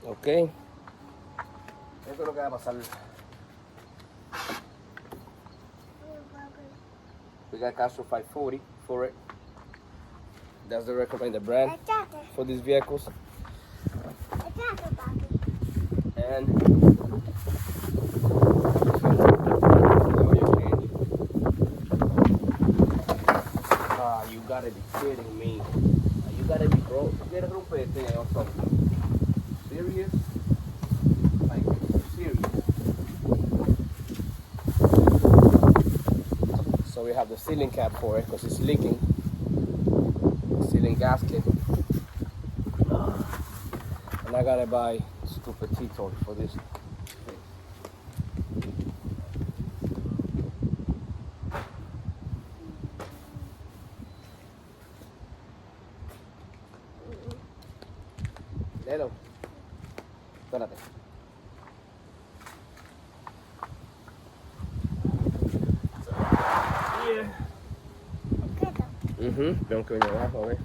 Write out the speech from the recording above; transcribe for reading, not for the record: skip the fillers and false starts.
Ok. Esto es lo que va a pasar. We got Castro 540 for it. That's the recommended brand for these vehicles. And you gotta be kidding me. You gotta be broke. You gotta rompete or something. Serious? Like, serious. So we have the ceiling cap for it because it's leaking. Ceiling gasket. And I gotta buy stupid T-torch for this. Hello. Espérate. Tengo que venir abajo, a ver.